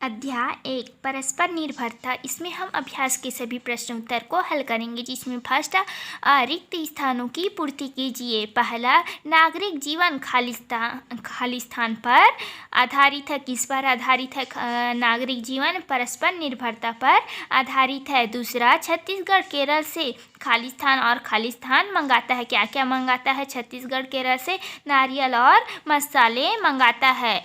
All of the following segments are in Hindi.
अध्याय 1 परस्पर निर्भरता। इसमें हम अभ्यास के सभी प्रश्न उत्तर को हल करेंगे, जिसमें फर्स्ट रिक्त स्थानों की पूर्ति कीजिए। पहला, नागरिक जीवन खाली स्थान पर आधारित है। किस पर आधारित है? नागरिक जीवन परस्पर निर्भरता पर आधारित है। दूसरा, छत्तीसगढ़ केरल से खाली स्थान मंगाता है। क्या क्या मंगाता है? छत्तीसगढ़ केरल से नारियल और मसाले मंगाता है।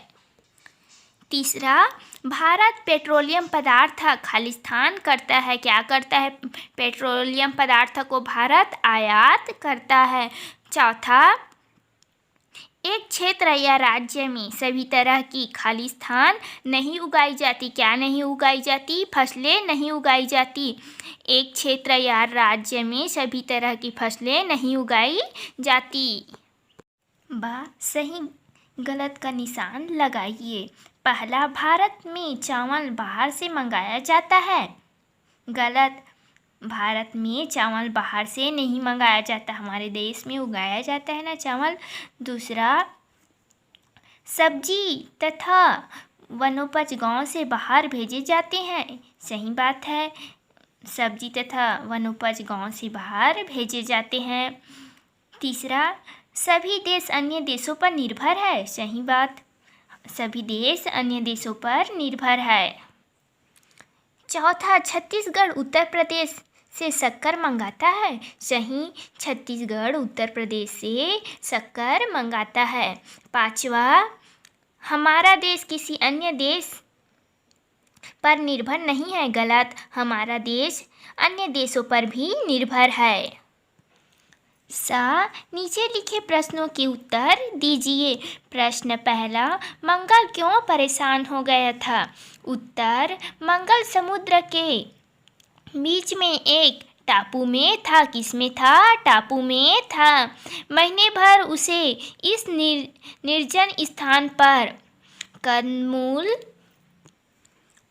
तीसरा, भारत पेट्रोलियम पदार्थ खालिस्तान करता है। क्या करता है? पेट्रोलियम पदार्थ को भारत आयात करता है। चौथा, एक क्षेत्र या राज्य में सभी तरह की खालिस्तान नहीं उगाई जाती। क्या नहीं उगाई जाती? फसलें नहीं उगाई जाती। एक क्षेत्र या राज्य में सभी तरह की फसलें नहीं उगाई जाती। सही गलत का निशान लगाइए। पहला, भारत में चावल बाहर से मंगाया जाता है। गलत, भारत में चावल बाहर से नहीं मंगाया जाता, हमारे देश में उगाया जाता है ना चावल। दूसरा, सब्जी तथा वनोपज गांव से बाहर भेजे जाते हैं। सही बात है, सब्जी तथा वनोपज गांव से बाहर भेजे जाते हैं। तीसरा, सभी देश अन्य देशों पर निर्भर है। सही बात, सभी देश अन्य देशों पर निर्भर है। चौथा, छत्तीसगढ़ उत्तर प्रदेश से शक्कर मंगाता है। सही, छत्तीसगढ़ उत्तर प्रदेश से शक्कर मंगाता है। पांचवा, हमारा देश किसी अन्य देश पर निर्भर नहीं है। गलत, हमारा देश अन्य देशों पर भी निर्भर है। नीचे लिखे प्रश्नों के उत्तर दीजिए। प्रश्न पहला, मंगल क्यों परेशान हो गया था? उत्तर, मंगल समुद्र के बीच में एक टापू में था। किस में था? टापू में था। महीने भर उसे इस निर्जन स्थान पर कंदमूल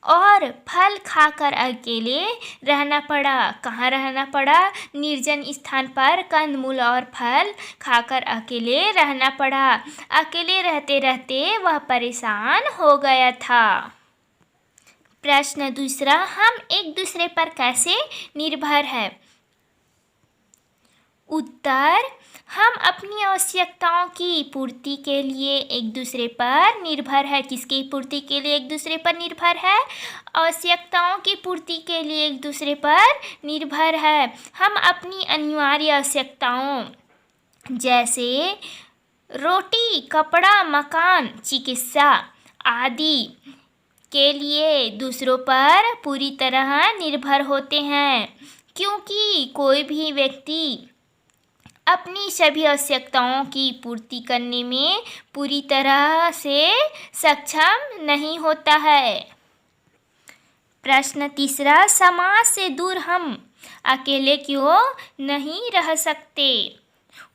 और फल खाकर अकेले रहना पड़ा। कहाँ रहना पड़ा? निर्जन स्थान पर कंदमूल और फल खाकर अकेले रहना पड़ा। अकेले रहते रहते वह परेशान हो गया था। प्रश्न दूसरा, हम एक दूसरे पर कैसे निर्भर है? उत्तर, हम अपनी आवश्यकताओं की पूर्ति के लिए एक दूसरे पर निर्भर है। किसकी पूर्ति के लिए एक दूसरे पर निर्भर है? आवश्यकताओं की पूर्ति के लिए एक दूसरे पर निर्भर है। हम अपनी अनिवार्य आवश्यकताओं जैसे रोटी, कपड़ा, मकान, चिकित्सा आदि के लिए दूसरों पर पूरी तरह निर्भर होते हैं, क्योंकि कोई भी व्यक्ति अपनी सभी आवश्यकताओं की पूर्ति करने में पूरी तरह से सक्षम नहीं होता है। प्रश्न तीसरा, समाज से दूर हम अकेले क्यों नहीं रह सकते?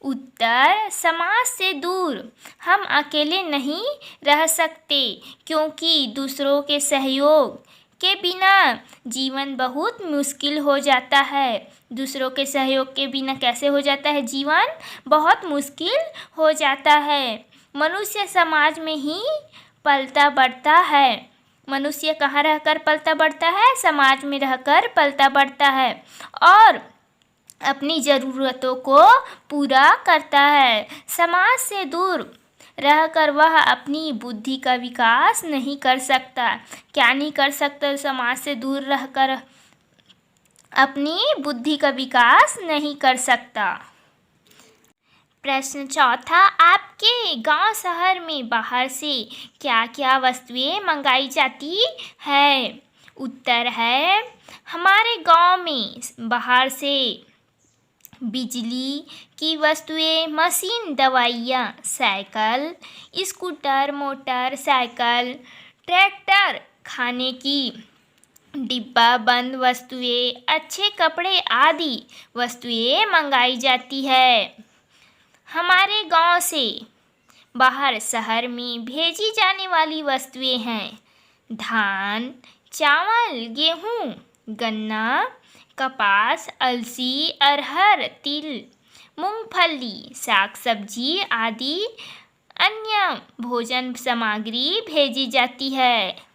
उत्तर, समाज से दूर हम अकेले नहीं रह सकते, क्योंकि दूसरों के सहयोग के बिना जीवन बहुत मुश्किल हो जाता है। दूसरों के सहयोग के बिना कैसे हो जाता है? जीवन बहुत मुश्किल हो जाता है। मनुष्य समाज में ही पलता बढ़ता है। मनुष्य कहाँ रहकर पलता बढ़ता है? समाज में रहकर पलता बढ़ता है और अपनी ज़रूरतों को पूरा करता है। समाज से दूर रहकर वह अपनी बुद्धि का विकास नहीं कर सकता। क्या नहीं कर सकता? समाज से दूर रहकर अपनी बुद्धि का विकास नहीं कर सकता। प्रश्न चौथा, आपके गांव शहर में बाहर से क्या क्या वस्तुएं मंगाई जाती है? उत्तर है, हमारे गांव में बाहर से बिजली की वस्तुएं, मशीन, दवाइयाँ, cycle, scooter, motor cycle, tractor, खाने की डिब्बा बंद वस्तुएं, अच्छे कपड़े आदि वस्तुएं मंगाई जाती है। हमारे गांव से बाहर शहर में भेजी जाने वाली वस्तुएं हैं धान, चावल, गेहूँ, गन्ना, कपास, अलसी, अरहर, तिल, मूंगफली, साग सब्जी आदि अन्य भोजन सामग्री भेजी जाती है।